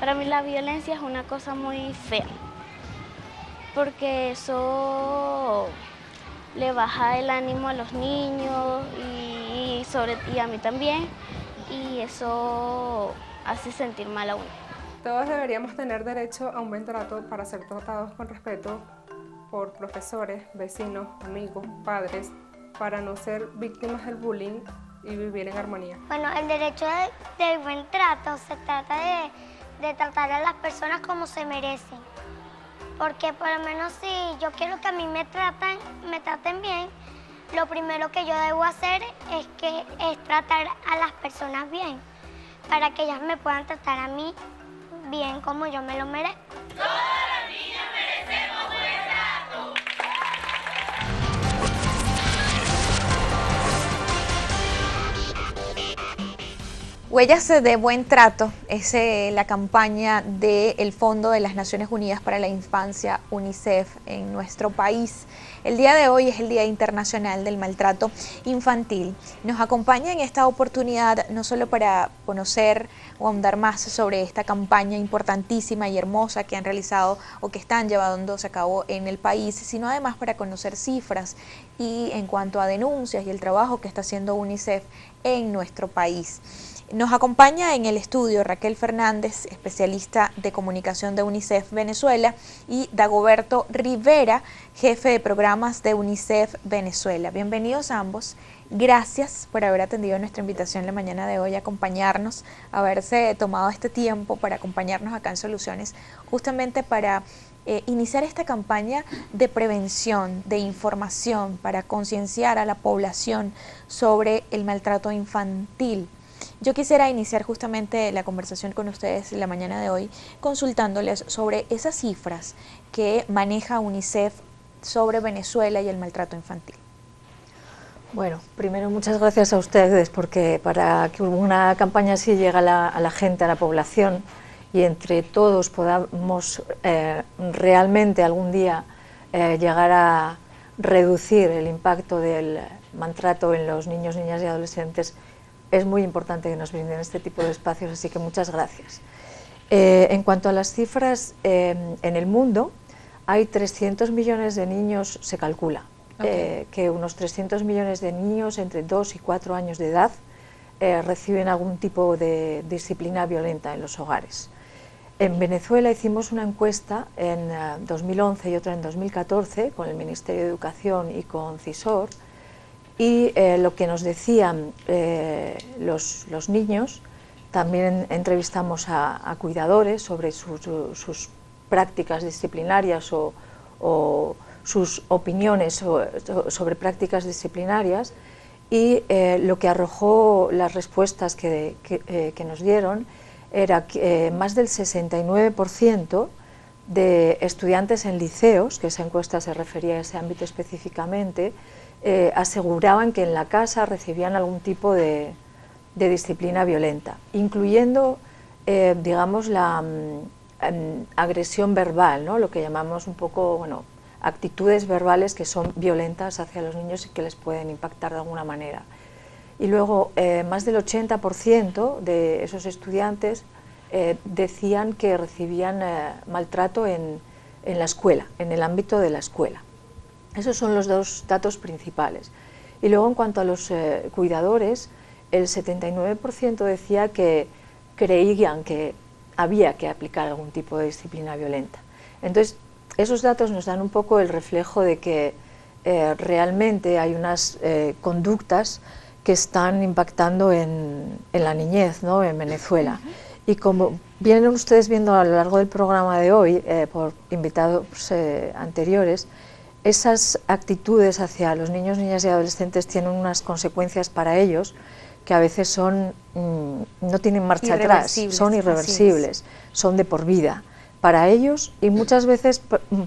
para mí la violencia es una cosa muy fea, porque eso le baja el ánimo a los niños y a mí también, y eso hace sentir mal a uno. Todos deberíamos tener derecho a un buen trato para ser tratados con respeto por profesores, vecinos, amigos, padres, para no ser víctimas del bullying y vivir en armonía. Bueno, el derecho del buen trato se trata de tratar a las personas como se merecen. Porque por lo menos si yo quiero que a mí me traten bien, lo primero que yo debo hacer es tratar a las personas bien, para que ellas me puedan tratar a mí bien como yo me lo merezco. Todas las niñas merecemos buen trato. Huellas de buen trato es la campaña del Fondo de las Naciones Unidas para la Infancia, UNICEF, en nuestro país. El día de hoy es el Día Internacional del Maltrato Infantil. Nos acompaña en esta oportunidad no solo para conocer o ahondar más sobre esta campaña importantísima y hermosa que han realizado o que están llevándose a cabo en el país, sino además para conocer cifras y en cuanto a denuncias y el trabajo que está haciendo UNICEF en nuestro país. Nos acompaña en el estudio Raquel Fernández, especialista de comunicación de UNICEF Venezuela, y Dagoberto Rivera, jefe de programas de UNICEF Venezuela. Bienvenidos ambos. Gracias por haber atendido nuestra invitación la mañana de hoy, acompañarnos, haberse tomado este tiempo para acompañarnos acá en Soluciones, justamente para iniciar esta campaña de prevención, de información, para concienciar a la población sobre el maltrato infantil. Yo quisiera iniciar justamente la conversación con ustedes la mañana de hoy consultándoles sobre esas cifras que maneja UNICEF sobre Venezuela y el maltrato infantil. Bueno, primero muchas gracias a ustedes, porque para que una campaña así llegue a la gente, a la población, y entre todos podamos realmente algún día llegar a reducir el impacto del maltrato en los niños, niñas y adolescentes, es muy importante que nos brinden este tipo de espacios, así que muchas gracias. En cuanto a las cifras, en el mundo hay 300 millones de niños, se calcula, que unos 300 millones de niños entre 2 y 4 años de edad reciben algún tipo de disciplina violenta en los hogares. En Venezuela hicimos una encuesta en 2011 y otra en 2014 con el Ministerio de Educación y con CISOR, y lo que nos decían los niños, también entrevistamos a cuidadores sobre sus prácticas disciplinarias o sus opiniones sobre prácticas disciplinarias, y lo que arrojó las respuestas que nos dieron era que más del 69% de estudiantes en liceos, que esa encuesta se refería a ese ámbito específicamente, aseguraban que en la casa recibían algún tipo de disciplina violenta, incluyendo, digamos, la agresión verbal, ¿no? Lo que llamamos un poco, bueno, actitudes verbales que son violentas hacia los niños y que les pueden impactar de alguna manera. Y luego, más del 80% de esos estudiantes decían que recibían maltrato en la escuela, en el ámbito de la escuela. Esos son los dos datos principales. Y luego, en cuanto a los cuidadores, el 79% decía que creían que había que aplicar algún tipo de disciplina violenta. Entonces, esos datos nos dan un poco el reflejo de que realmente hay unas conductas que están impactando en la niñez, ¿no?, en Venezuela. Y como vienen ustedes viendo a lo largo del programa de hoy, por invitados anteriores, esas actitudes hacia los niños, niñas y adolescentes tienen unas consecuencias para ellos que a veces son, no tienen marcha atrás, son irreversibles, son de por vida para ellos y muchas veces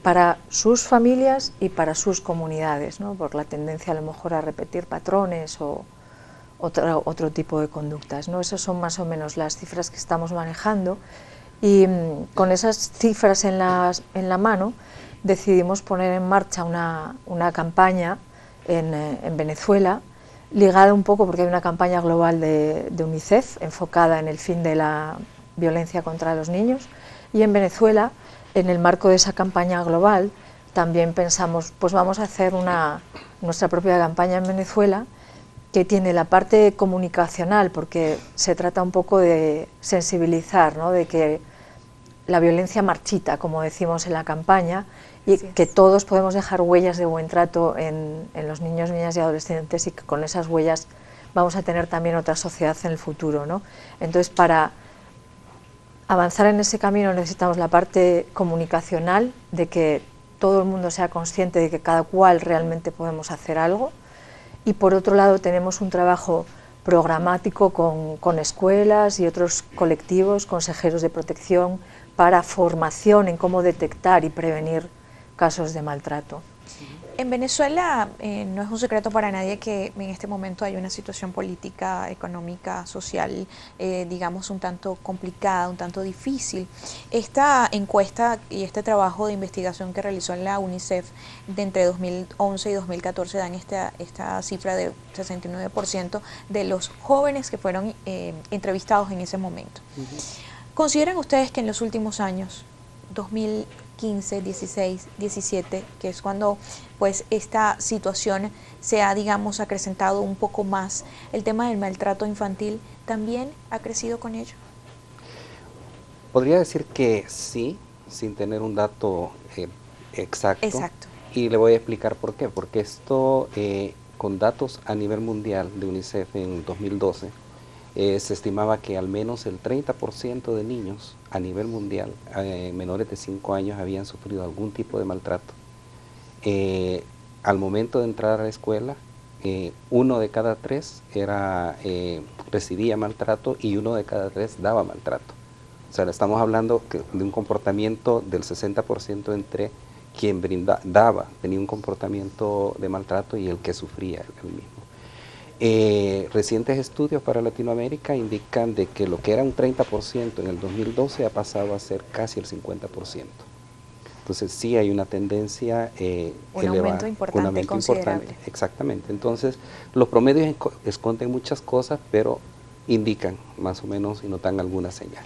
para sus familias y para sus comunidades, ¿no?, por la tendencia a lo mejor a repetir patrones o otro tipo de conductas, ¿no? Esas son más o menos las cifras que estamos manejando, y con esas cifras en la mano decidimos poner en marcha una campaña en Venezuela, ligada un poco porque hay una campaña global de UNICEF enfocada en el fin de la violencia contra los niños. Y en Venezuela, en el marco de esa campaña global, también pensamos, pues vamos a hacer nuestra propia campaña en Venezuela, que tiene la parte comunicacional, porque se trata un poco de sensibilizar, ¿no?, de que la violencia marchita, como decimos en la campaña, y que todos podemos dejar huellas de buen trato en los niños, niñas y adolescentes, y que con esas huellas vamos a tener también otra sociedad en el futuro, ¿no? Entonces, para avanzar en ese camino necesitamos la parte comunicacional, de que todo el mundo sea consciente de que cada cual realmente podemos hacer algo, y por otro lado tenemos un trabajo programático con escuelas y otros colectivos, consejeros de protección, para formación en cómo detectar y prevenir casos de maltrato. En Venezuela no es un secreto para nadie que en este momento hay una situación política, económica, social, digamos un tanto complicada, un tanto difícil. Esta encuesta y este trabajo de investigación que realizó en la UNICEF de entre 2011 y 2014 dan esta cifra de 69% de los jóvenes que fueron entrevistados en ese momento. ¿Consideran ustedes que en los últimos años, 2015, 16, 17, que es cuando pues esta situación se ha, digamos, acrecentado un poco más, el tema del maltrato infantil también ha crecido con ello? Podría decir que sí, sin tener un dato exacto. Exacto. Y le voy a explicar por qué. Porque esto, con datos a nivel mundial de UNICEF en 2012, se estimaba que al menos el 30% de niños a nivel mundial, menores de 5 años, habían sufrido algún tipo de maltrato. Al momento de entrar a la escuela, 1 de cada 3 recibía maltrato y 1 de cada 3 daba maltrato. O sea, estamos hablando de un comportamiento del 60% entre quien tenía un comportamiento de maltrato, y el que sufría el mismo. Recientes estudios para Latinoamérica indican de que lo que era un 30% en el 2012 ha pasado a ser casi el 50%. Entonces sí hay una tendencia un aumento importante, considerable. Exactamente. Entonces los promedios esconden muchas cosas, pero indican más o menos y notan alguna señal.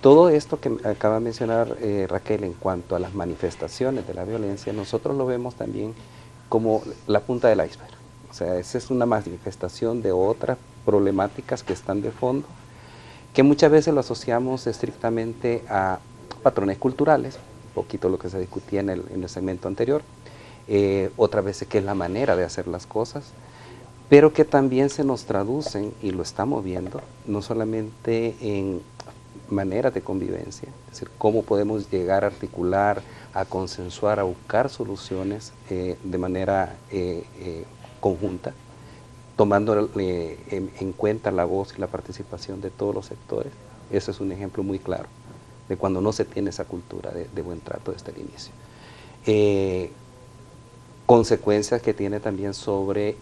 Todo esto que acaba de mencionar Raquel en cuanto a las manifestaciones de la violencia, nosotros lo vemos también como la punta del iceberg. O sea, esa es una manifestación de otras problemáticas que están de fondo, que muchas veces lo asociamos estrictamente a patrones culturales, un poquito lo que se discutía en el segmento anterior, otras veces que es la manera de hacer las cosas, pero que también se nos traducen, y lo estamos viendo, no solamente en maneras de convivencia, es decir, cómo podemos llegar a articular, a consensuar, a buscar soluciones de manera conjunta, tomando en cuenta la voz y la participación de todos los sectores. Ese es un ejemplo muy claro de cuando no se tiene esa cultura de buen trato desde el inicio. Consecuencias que tiene también sobre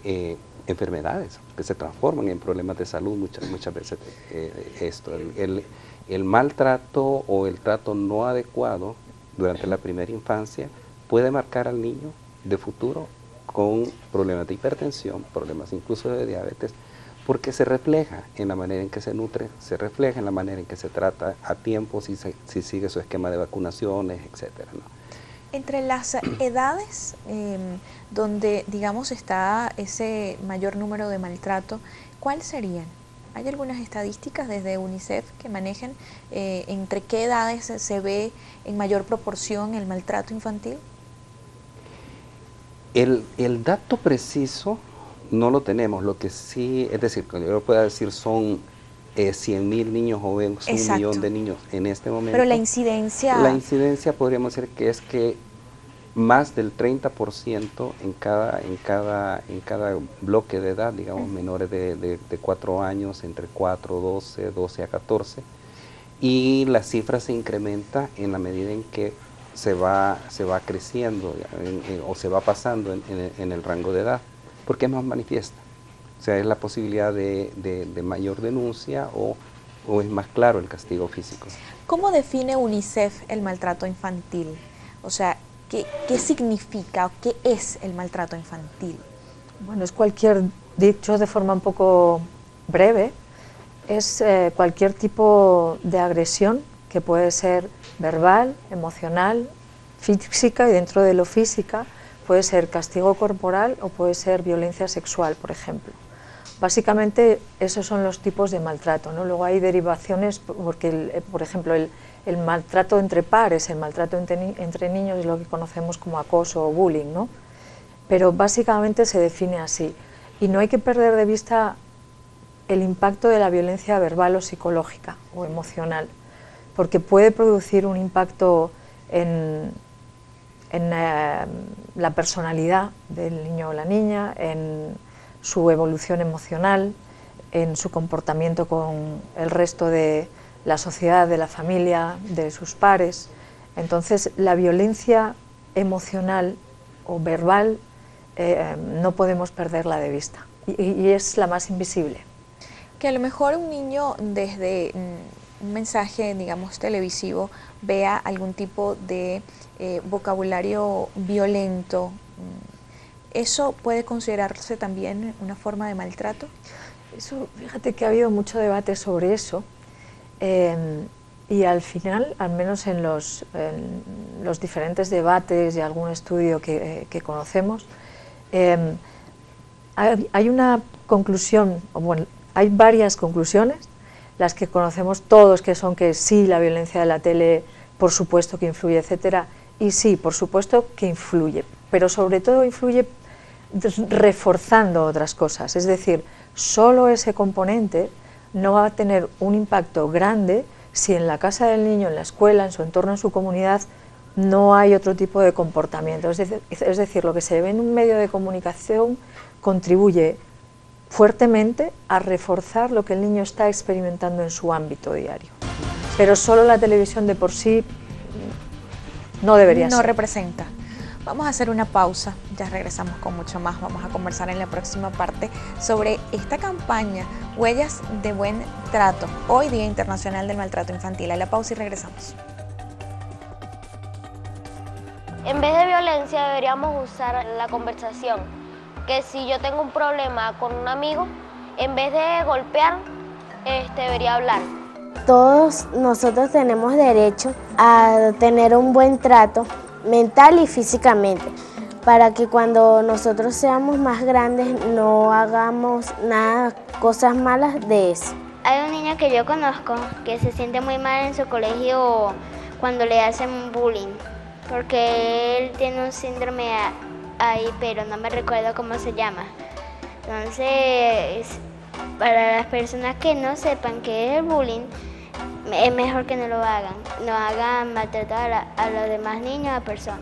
enfermedades que se transforman en problemas de salud muchas veces. El maltrato o el trato no adecuado durante la primera infancia puede marcar al niño de futuro con problemas de hipertensión, problemas incluso de diabetes, porque se refleja en la manera en que se nutre, se refleja en la manera en que se trata a tiempo, si sigue su esquema de vacunaciones, etcétera, ¿no? Entre las edades donde, digamos, está ese mayor número de maltrato, ¿cuáles serían? ¿Hay algunas estadísticas desde UNICEF que manejen entre qué edades se ve en mayor proporción el maltrato infantil? El dato preciso no lo tenemos, lo que sí, es decir, que yo lo pueda decir son 100.000 niños o un millón de niños en este momento. Pero la incidencia... La incidencia podríamos decir que es que más del 30% en cada bloque de edad, digamos, menores de 4 años, entre 4, 12 a 14, y la cifra se incrementa en la medida en que se va creciendo o se va pasando en el rango de edad, porque es más manifiesta. O sea, es la posibilidad de mayor denuncia o es más claro el castigo físico. ¿Cómo define UNICEF el maltrato infantil? O sea, ¿qué significa o qué es el maltrato infantil? Bueno, es cualquier, dicho de forma un poco breve, es cualquier tipo de agresión que puede ser verbal, emocional, física, y dentro de lo física puede ser castigo corporal o puede ser violencia sexual, por ejemplo. Básicamente esos son los tipos de maltrato, ¿no? Luego hay derivaciones, porque por ejemplo el maltrato entre pares, el maltrato entre niños es lo que conocemos como acoso o bullying, ¿no? Pero básicamente se define así. Y no hay que perder de vista el impacto de la violencia verbal o psicológica o emocional, porque puede producir un impacto en la personalidad del niño o la niña, en su evolución emocional, en su comportamiento con el resto de la sociedad, de la familia, de sus pares. Entonces, la violencia emocional o verbal no podemos perderla de vista, y es la más invisible. Que a lo mejor un niño desde un mensaje, digamos, televisivo, vea algún tipo de vocabulario violento, ¿eso puede considerarse también una forma de maltrato? Eso, fíjate que ha habido mucho debate sobre eso, y al final, al menos en los diferentes debates y algún estudio que conocemos, hay una conclusión, o bueno, hay varias conclusiones, las que conocemos todos, que son que sí, la violencia de la tele, por supuesto que influye, etcétera, y sí, por supuesto que influye, pero sobre todo influye reforzando otras cosas, es decir, solo ese componente no va a tener un impacto grande si en la casa del niño, en la escuela, en su entorno, en su comunidad, no hay otro tipo de comportamiento. Es decir, lo que se ve en un medio de comunicación contribuye fuertemente a reforzar lo que el niño está experimentando en su ámbito diario. Pero solo la televisión de por sí no debería ser. No representa. Vamos a hacer una pausa, ya regresamos con mucho más. Vamos a conversar en la próxima parte sobre esta campaña, Huellas de Buen Trato, hoy Día Internacional del Maltrato Infantil. A la pausa y regresamos. En vez de violencia deberíamos usar la conversación, que si yo tengo un problema con un amigo, en vez de golpear, debería hablar. Todos nosotros tenemos derecho a tener un buen trato mental y físicamente, para que cuando nosotros seamos más grandes no hagamos nada, cosas malas de eso. Hay un niño que yo conozco que se siente muy mal en su colegio cuando le hacen bullying, porque él tiene un síndrome ahí, pero no me recuerdo cómo se llama. Entonces, para las personas que no sepan qué es el bullying, es mejor que no lo hagan. No hagan maltrato a los demás niños o personas.